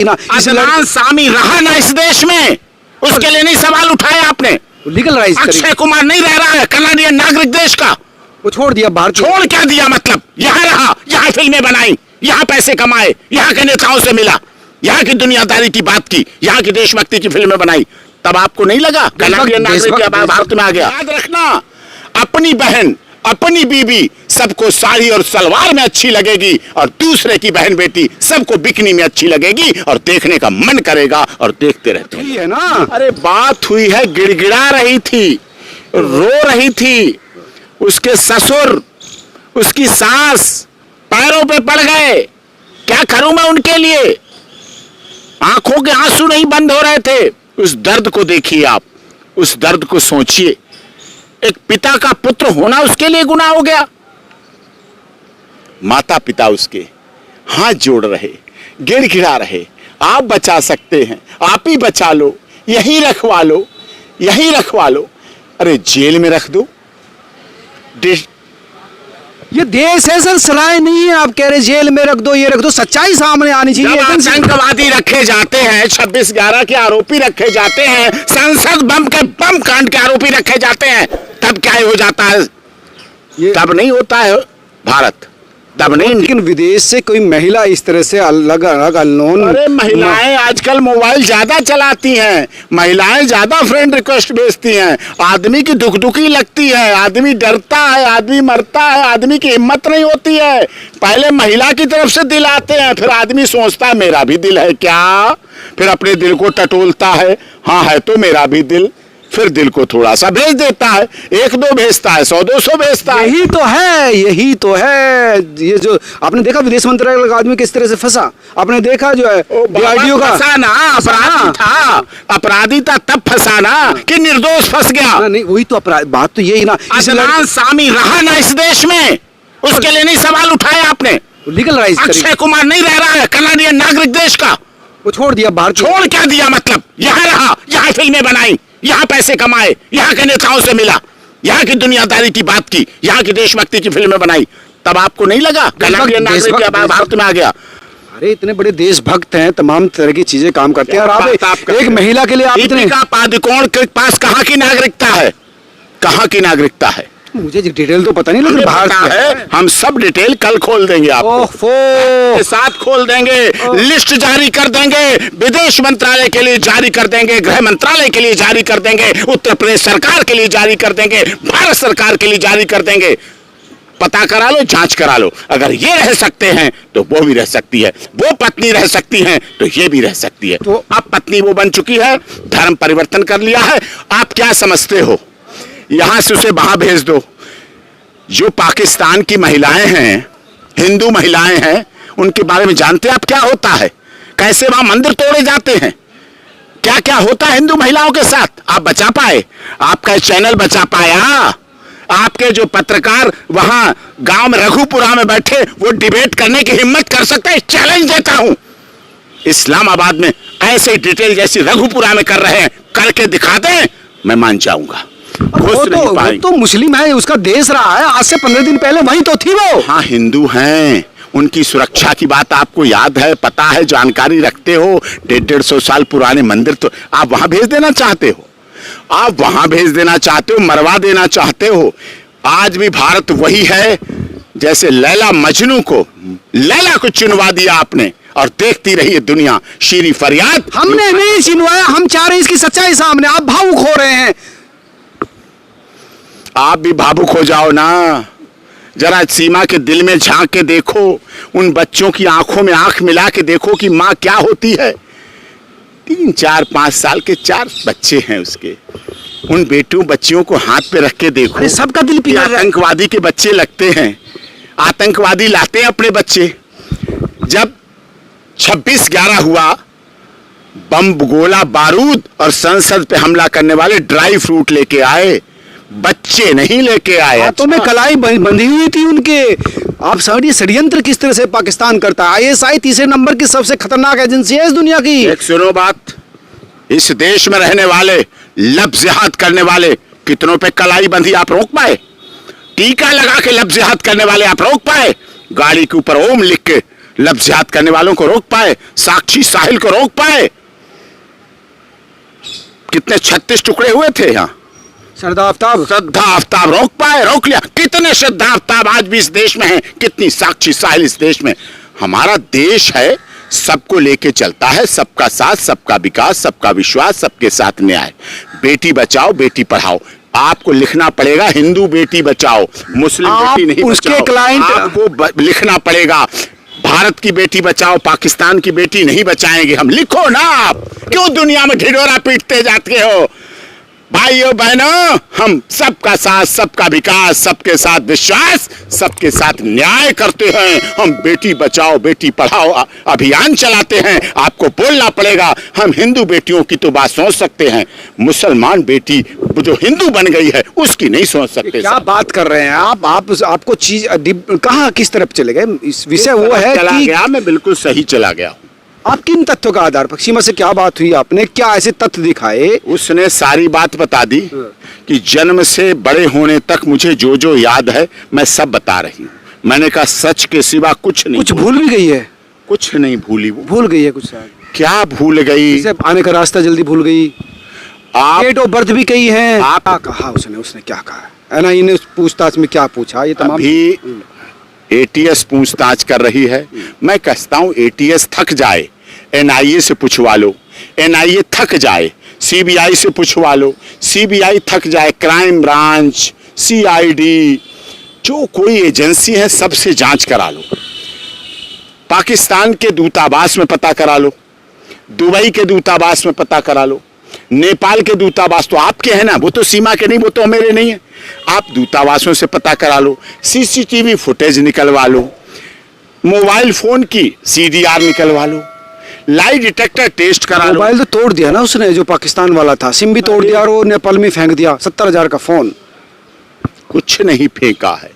अदनान सामी रहा ना इस देश में, उसके लिए नहीं सवाल उठाया आपने। लीगलाइज अक्षय कुमार नहीं रह रहा है कनाडियन नागरिक देश का, वो छोड़ दिया बाहर। छोड़ क्या दिया मतलब? यहाँ रहा, यहाँ फिल्में बनाई, यहाँ पैसे कमाए, यहाँ के नेताओं से मिला, यहाँ की दुनियादारी की बात की, यहाँ की देशभक्ति की फिल्में बनाई, तब आपको नहीं लगा कनाडियन नागरिक भारत में आ गया? याद रखना, अपनी बहन अपनी बीबी सबको साड़ी और सलवार में अच्छी लगेगी, और दूसरे की बहन बेटी सबको बिकनी में अच्छी लगेगी, और देखने का मन करेगा और देखते रहते हैं ना। अरे बात हुई है, गिड़गिड़ा रही थी, रो रही थी, उसके ससुर उसकी सास पैरों पे पड़ गए। क्या करूं मैं उनके लिए? आंखों के आंसू नहीं बंद हो रहे थे। उस दर्द को देखिए आप, उस दर्द को सोचिए। एक पिता का पुत्र होना उसके लिए गुनाह हो गया। माता पिता उसके हाथ जोड़ रहे, गिड़गिड़ा रहे, आप बचा सकते हैं, आप ही बचा लो, यहीं रखवा लो, यहीं रखवा लो। अरे जेल में रख दो। ये देश है सर, सलाह नहीं है। आप कह रहे जेल में रख दो, ये रख दो, सच्चाई सामने आनी चाहिए। आतंकवादी रखे जाते हैं, 26/11 के आरोपी रखे जाते हैं, संसद बम कांड के आरोपी रखे जाते हैं, तब क्या हो जाता है? तब नहीं होता है भारत, तब नहीं। लेकिन विदेश से कोई महिला इस तरह से अलग अलग अननोन। अरे महिलाएं आजकल मोबाइल ज्यादा चलाती हैं, महिलाएं ज्यादा फ्रेंड रिक्वेस्ट भेजती हैं, आदमी की दुखी लगती है, आदमी डरता है, आदमी मरता है, आदमी की हिम्मत नहीं होती है। पहले महिला की तरफ से दिल आते हैं, फिर आदमी सोचता है मेरा भी दिल है क्या, फिर अपने दिल को टटोलता है, हाँ है तो मेरा भी दिल, फिर दिल को थोड़ा सा भेज देता है, 1-2 भेजता है, 100-200 भेजता है। यही तो है, यही तो है। ये जो आपने देखा विदेश मंत्रालय का आदमी किस तरह से फंसा, आपने देखा जो है DRDO का फंसा ना, अपराधी था, अपराधी था तब फंसा ना कि निर्दोष फंस गया। नहीं वही तो अपराध, बात तो यही ना। अदनान सामी रहा ना इस देश में, उसके लिए नहीं सवाल उठाया आपने। लीगलाइज अक्षय कुमार नहीं रह रहा है कनाडियन नागरिक देश का, वो छोड़ दिया बाहर। छोड़ क्या दिया मतलब? यहाँ रहा, यहाँ फिल्में बनाई, यहाँ पैसे कमाए, यहाँ के नेताओं से मिला, यहाँ की दुनियादारी की बात की, यहाँ की देशभक्ति की फिल्में बनाई, तब आपको नहीं लगा कनाडियन नागरिक भारत में आ गया? अरे इतने बड़े देशभक्त हैं, तमाम तरह की चीजें काम करते हैं, और आप एक महिला के लिए आप इतने। दीपिका पादुकोण के पास कहाँ की नागरिकता है? कहाँ की नागरिकता है? मुझे डिटेल तो पता नहीं, लेकिन भारत है। हम सब डिटेल कल खोल देंगे आपको, साथ खोल देंगे, लिस्ट जारी कर देंगे, विदेश मंत्रालय के लिए जारी कर देंगे, गृह मंत्रालय के लिए जारी कर देंगे, उत्तर प्रदेश सरकार के लिए जारी कर देंगे, भारत सरकार के लिए जारी कर देंगे। पता करा लो, जांच करा लो। अगर ये रह सकते हैं तो वो भी रह सकती है, वो पत्नी रह सकती है तो ये भी रह सकती है। तो अब पत्नी वो बन चुकी है, धर्म परिवर्तन कर लिया है। आप क्या समझते हो? यहां से उसे वहां भेज दो। जो पाकिस्तान की महिलाएं हैं, हिंदू महिलाएं हैं, उनके बारे में जानते हैं आप क्या होता है? कैसे वहां मंदिर तोड़े जाते हैं, क्या क्या होता है हिंदू महिलाओं के साथ? आप बचा पाए? आपका चैनल बचा पाया? आपके जो पत्रकार वहां गांव में रघुपुरा में बैठे, वो डिबेट करने की हिम्मत कर सकते हैं? चैलेंज देता हूं, इस्लामाबाद में ऐसे डिटेल जैसी रघुपुरा में कर रहे हैं, करके दिखा दें, मैं मान जाऊंगा। वो तो मुस्लिम है, उसका देश रहा है, आज से 15 दिन पहले वहीं तो थी वो। हाँ हिंदू हैं, उनकी सुरक्षा की बात आपको याद है, पता है, जानकारी रखते हो। 150-150 साल पुराने मंदिर तो आप वहां भेज देना चाहते हो, आप वहां भेज देना चाहते हो, मरवा देना चाहते हो। आज भी भारत वही है जैसे लैला मजनू को, लैला को चुनवा दिया आपने, और देखती रही है दुनिया। शीरी फरियाद हमने नहीं चुनवाया, हम चाह रहे हैं इसकी सच्चाई सामने। आप भावुक हो रहे हैं, आप भी भावुक हो जाओ ना। जरा सीमा के दिल में झांक के देखो, उन बच्चों की आंखों में आंख मिला के देखो कि माँ क्या होती है। 3, 4, 5 साल के 4 बच्चे हैं उसके, उन बेटों बच्चियों को हाथ पे रख के देखो। सबका दिल पिघल रहा है। आतंकवादी के बच्चे लगते हैं, आतंकवादी लाते हैं अपने बच्चे। जब 26/11 हुआ, बम, गोला बारूद और संसद पे हमला करने वाले ड्राई फ्रूट लेके आए, बच्चे नहीं लेके आए। हाथों में कलाई बंधी हुई थी उनके। आप समझिए षड्यंत्र किस तरह से पाकिस्तान करता है। ISI 3 नंबर की सबसे खतरनाक एजेंसी है इस दुनिया की। एक सुनो बात, इस देश में रहने वाले, लफ्ज़ जिहाद करने वाले कितनों पे कलाई बंधी आप रोक पाए? टीका लगा के लफ्ज़ जिहाद करने वाले आप रोक पाए? गाड़ी के ऊपर ओम लिख के लफ्ज़ियात करने वालों को रोक पाए, साक्षी साहिल को रोक पाए। कितने 36 टुकड़े हुए थे यहाँ। श्रद्धा आफ्ताब रोक पाए, रोक लिया। कितने श्रद्धा आफ्ताब आज भी इस देश में हैं, कितनी साक्षी साहिल इस देश में। हमारा देश है, सबको लेके चलता है, सबका साथ, सबका विकास, सबका विश्वास, सबके साथ न्याय। बेटी बचाओ बेटी पढ़ाओ, आपको लिखना पड़ेगा हिंदू बेटी बचाओ, मुस्लिम बेटी नहीं उसके बचाओ। क्लाइंट आपको लिखना पड़ेगा भारत की बेटी बचाओ, पाकिस्तान की बेटी नहीं बचाएंगे हम। लिखो ना, आप क्यों दुनिया में ढिढोरा पीटते जाते हो। भाइयों बहनों, हम सबका साथ, सबका विकास, सबके साथ विश्वास, सबके साथ न्याय करते हैं। हम बेटी बचाओ बेटी पढ़ाओ अभियान चलाते हैं। आपको बोलना पड़ेगा। हम हिंदू बेटियों की तो बात सोच सकते हैं, मुसलमान बेटी जो हिंदू बन गई है उसकी नहीं सोच सकते। क्या बात कर रहे हैं आप आपको चीज कहाँ किस तरफ चले गए। इस विषय वो है चला कि गया, मैं बिल्कुल सही चला गया। आप किन तथ्यों का आधार पर, सीमा से क्या बात हुई, आपने क्या ऐसे तथ्य दिखाए। उसने सारी बात बता दी कि जन्म से बड़े होने तक मुझे जो जो याद है मैं सब बता रही हूँ। मैंने कहा सच के सिवा कुछ नहीं। कुछ भूल भी गई है। कुछ नहीं भूली। वो भूल गई है कुछ शायद। क्या भूल गई। आने का रास्ता जल्दी भूल गई। आप डेट ऑफ बर्थ भी कही है। आप क्या कहा उसने क्या कहा है ना, इन्हें पूछताछ में क्या पूछा ये तमाम। अभी एटीएस पूछताछ कर रही है। मैं कहता हूँ एटीएस थक जाए, एनआईए से पूछवा लो, एनआईए थक जाए, सीबीआई से पूछवा लो, सीबीआई थक जाए, क्राइम ब्रांच, सीआईडी, जो कोई एजेंसी है सबसे जांच करा लो। पाकिस्तान के दूतावास में पता करा लो, दुबई के दूतावास में पता करा लो, नेपाल के दूतावास तो आपके हैं ना, वो तो सीमा के नहीं, वो तो मेरे नहीं है। आप दूतावासों से पता करा लो, सीसीटीवी फुटेज निकलवा लो, मोबाइल फोन की सीडीआर निकलवा लो, लाई डिटेक्टर टेस्ट करा लो। मोबाइल तो तोड़ दिया ना उसने, जो पाकिस्तान वाला था, सिम भी तोड़ दिया और वो नेपाल में फेंक दिया 70,000 का फोन। कुछ नहीं फेंका है,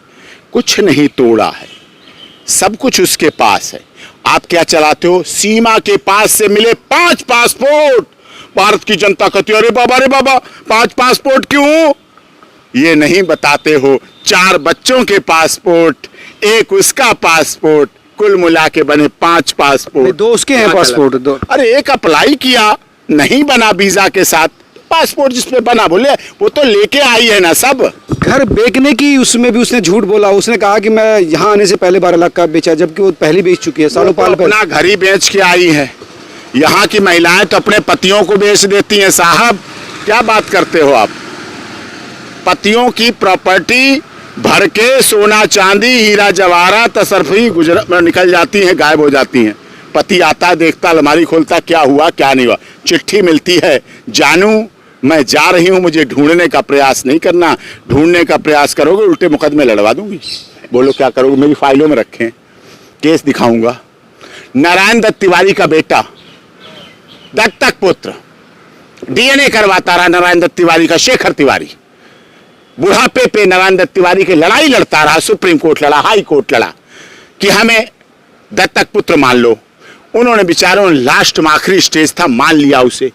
कुछ नहीं तोड़ा है, सब कुछ उसके पास है। आप क्या चलाते हो। सीमा के पास से मिले 5 पासपोर्ट। भारत की जनता कहती है अरे बाबा 5 पासपोर्ट क्यों, ये नहीं बताते हो। 4 बच्चों के पासपोर्ट, एक उसका पासपोर्ट, कुल मिला के बने 5 पासपोर्ट। 2 उसके हैं पासपोर्ट। 2 अरे एक अप्लाई किया, नहीं बना वीजा के साथ, पासपोर्ट जिसपे बना, बोले वो तो लेके आई है ना सब। घर बेचने की उसमें भी उसने झूठ बोला। उसने कहा कि मैं यहाँ आने से पहले 12 लाख का बेचा, जबकि वो पहले बेच चुकी है सालों पहले। अपना घर ही बेच के आई है। यहाँ की महिलाएं तो अपने पतियों को बेच देती हैं साहब, क्या बात करते हो आप। पतियों की प्रॉपर्टी भर के सोना चांदी हीरा जवाहरात सरफी निकल जाती हैं, गायब हो जाती हैं। पति आता देखता, अलमारी खोलता, क्या हुआ क्या नहीं हुआ। चिट्ठी मिलती है, जानू मैं जा रही हूं, मुझे ढूंढने का प्रयास नहीं करना, ढूंढने का प्रयास करोगे उल्टे मुकदमे लड़वा दूंगी। बोलो क्या करोगे, मेरी फाइलों में रखें, केस दिखाऊंगा। नारायण दत्त तिवारी का बेटा, दत्तक पुत्र, डीएनए करवाता रहा नारायण दत्त तिवारी का, शेखर तिवारी। बुढ़ापे पे नारायण दत्त तिवारी की लड़ाई लड़ता रहा, सुप्रीम कोर्ट लड़ा, हाई कोर्ट लड़ा कि हमें दत्तक पुत्र मान लो। उन्होंने बेचारों लास्ट में आखिरी स्टेज था, मान लिया उसे।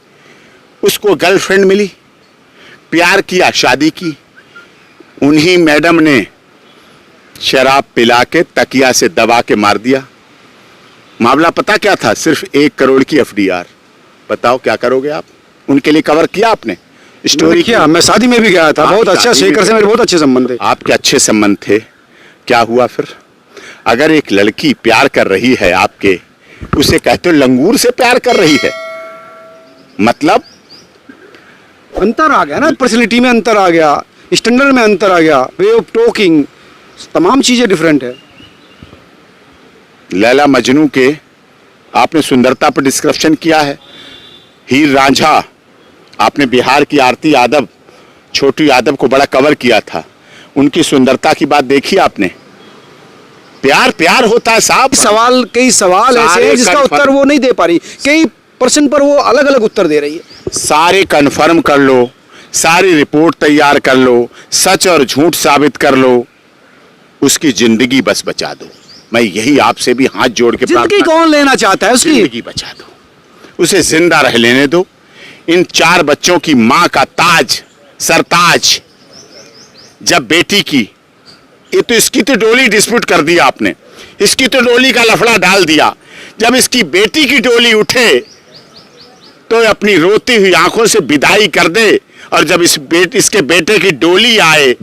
उसको गर्लफ्रेंड मिली, प्यार किया, शादी की। उन्हीं मैडम ने शराब पिला के तकिया से दबा के मार दिया। मामला पता क्या था, सिर्फ 1 करोड़ की एफडीआर। बताओ क्या करोगे आप। उनके लिए कवर किया आपने स्टोरी किया। मैं शादी में भी गया था, बहुत अच्छा, शेखर से मेरे बहुत अच्छे संबंध थे। आपके अच्छे संबंध थे, क्या हुआ फिर। अगर एक लड़की प्यार कर रही है आपके, उसे कहते हो लंगूर से प्यार कर रही है, मतलब अंतर आ गया ना, पर्सनैलिटी में अंतर आ गया, स्टैंडर्ड में अंतर आ गया, वे ऑफ टॉकिंग, तमाम चीजें डिफरेंट है। लैला मजनू के आपने सुंदरता पर डिस्क्रिप्शन किया है। हीर रांझा आपने बिहार की आरती यादव, छोटू यादव को बड़ा कवर किया था। उनकी सुंदरता की बात देखी आपने। प्यार प्यार होता है साहब। कई सवाल ऐसे हैं जिसका उत्तर वो नहीं दे पा रही, कई प्रश्न पर वो अलग अलग उत्तर दे रही है। सारे कन्फर्म कर लो, सारी रिपोर्ट तैयार कर लो, सच और झूठ साबित कर लो, उसकी जिंदगी बस बचा दो। मैं यही आपसे भी हाथ जोड़ के जिंदगी कौन लेना चाहता है उसकी, जिंदगी बचा दो, उसे जिंदा रह लेने दो। इन 4 बच्चों की मां का ताज, सरताज जब बेटी की, ये तो इसकी तो डोली डिस्प्यूट कर दिया आपने। इसकी तो डोली का लफड़ा डाल दिया। जब इसकी बेटी की डोली उठे तो अपनी रोती हुई आंखों से विदाई कर दे, और जब इसके बेटे की डोली आए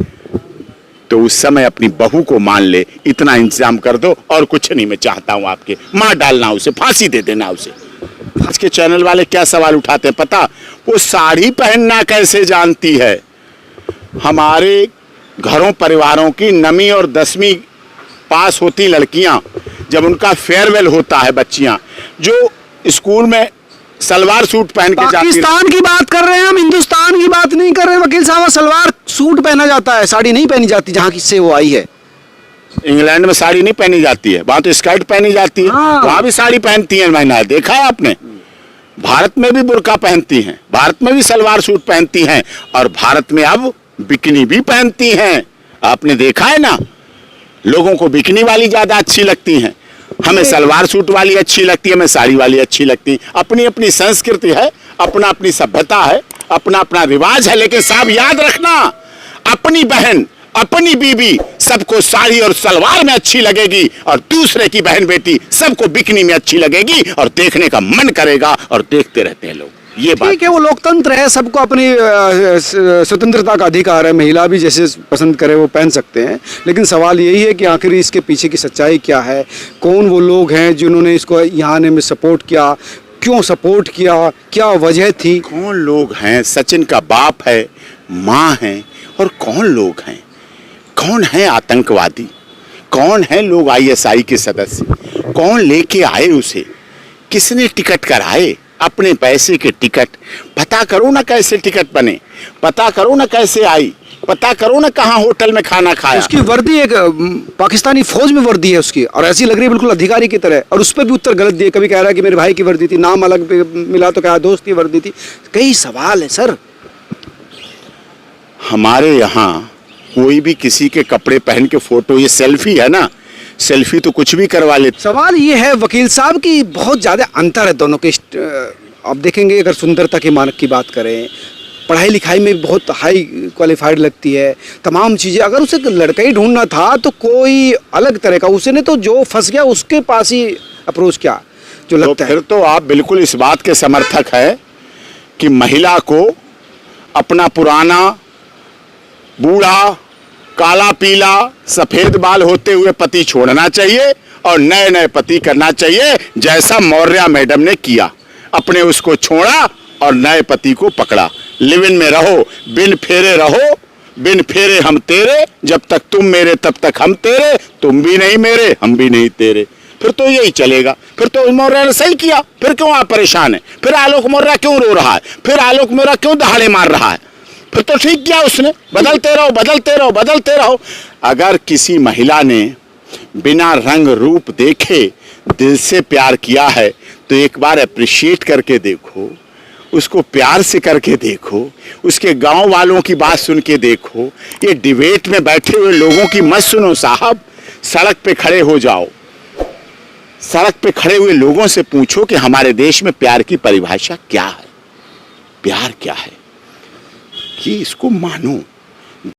तो उस समय अपनी बहू को मान ले। इतना इंतजाम कर दो, और कुछ नहीं मैं चाहता हूं आपके। मार डालना उसे, फांसी दे देना उसे। आज के चैनल वाले क्या सवाल उठाते हैं पता? वो साड़ी पहनना कैसे जानती है। हमारे घरों परिवारों की 9वीं और 10वीं पास होती लड़कियां, जब उनका फेयरवेल होता है, बच्चियां जो स्कूल में सलवार सूट पहन के जाती है। पाकिस्तान की बात कर रहे हैं हम, हिंदुस्तान की बात नहीं कर रहे वकील साहब। सलवार सूट पहना जाता है, साड़ी नहीं पहनी जाती जहाँ से वो आई है। इंग्लैंड में साड़ी नहीं पहनी जाती है, वहां तो स्कर्ट पहनी जाती है। वहां भी साड़ी पहनती है, मैंने देखा है आपने। भारत में भी बुर्का पहनती हैं, भारत में भी सलवार सूट पहनती हैं, और भारत में अब बिकनी भी पहनती हैं। आपने देखा है ना, लोगों को बिकनी वाली ज्यादा अच्छी लगती हैं। हमें सलवार सूट वाली अच्छी लगती है, हमें साड़ी वाली अच्छी लगती है। अपनी अपनी संस्कृति है, अपना अपनी सभ्यता है, अपना अपना रिवाज है। लेकिन साहब याद रखना, अपनी बहन, अपनी बीबी सबको साड़ी और सलवार में अच्छी लगेगी, और दूसरे की बहन बेटी सबको बिकनी में अच्छी लगेगी, और देखने का मन करेगा, और देखते रहते हैं लोग। ये बात ठीक है, वो लोकतंत्र है, सबको अपनी स्वतंत्रता का अधिकार है। महिला भी जैसे पसंद करे वो पहन सकते हैं। लेकिन सवाल यही है कि आखिर इसके पीछे की सच्चाई क्या है, कौन वो लोग हैं जिन्होंने इसको यहाँ आने में सपोर्ट किया, क्यों सपोर्ट किया, क्या वजह थी। कौन लोग हैं? सचिन का बाप है, माँ है, और कौन लोग हैं? कौन है आतंकवादी? कौन है लोग ISI के सदस्य? कौन लेके आए उसे? किसने टिकट कराए? अपने पैसे के टिकट। पता करो ना कैसे टिकट बने, पता करो ना कैसे आई, पता करो ना कहाँ होटल में खाना खाया। उसकी वर्दी एक पाकिस्तानी फौज में वर्दी है उसकी, और ऐसी लग रही है बिल्कुल अधिकारी की तरह, और उस पर भी उत्तर गलत दिए। कभी कह रहा है कि मेरे भाई की वर्दी थी, नाम अलग मिला तो कहा दोस्त की वर्दी थी। कई सवाल है सर। हमारे यहाँ कोई भी किसी के कपड़े पहन के फोटो, ये सेल्फी है ना, सेल्फी तो कुछ भी करवा लेते। सवाल ये है वकील साहब की बहुत ज़्यादा अंतर है दोनों के। आप देखेंगे अगर सुंदरता के मानक की बात करें, पढ़ाई लिखाई में बहुत हाई क्वालिफाइड लगती है, तमाम चीज़ें। अगर उसे लड़का ही ढूंढना था तो कोई अलग तरह का, उसने तो जो फंस गया उसके पास ही अप्रोच किया जो लगता है। फिर तो आप बिल्कुल इस बात के समर्थक है कि महिला को अपना पुराना, बूढ़ा, काला पीला, सफेद बाल होते हुए पति छोड़ना चाहिए, और नए नए पति करना चाहिए, जैसा मौर्य मैडम ने किया। अपने उसको छोड़ा और नए पति को पकड़ा। लिव इन में रहो, बिन फेरे रहो, बिन फेरे हम तेरे, जब तक तुम मेरे तब तक हम तेरे, तुम भी नहीं मेरे हम भी नहीं तेरे। फिर तो यही चलेगा। फिर तो मौर्य ने सही किया। फिर क्यों आप परेशान है? फिर आलोक मौर्य क्यों रो रहा है? फिर आलोक मौर्य क्यों दहाड़े मार रहा है? फिर तो ठीक किया उसने। बदलते रहो, बदलते रहो, बदलते रहो। अगर किसी महिला ने बिना रंग रूप देखे दिल से प्यार किया है तो एक बार अप्रिशिएट करके देखो, उसको प्यार से करके देखो, उसके गांव वालों की बात सुन के देखो। ये डिबेट में बैठे हुए लोगों की मत सुनो साहब। सड़क पे खड़े हो जाओ, सड़क पे खड़े हुए लोगों से पूछो कि हमारे देश में प्यार की परिभाषा क्या है, प्यार क्या है, कि इसको मानो।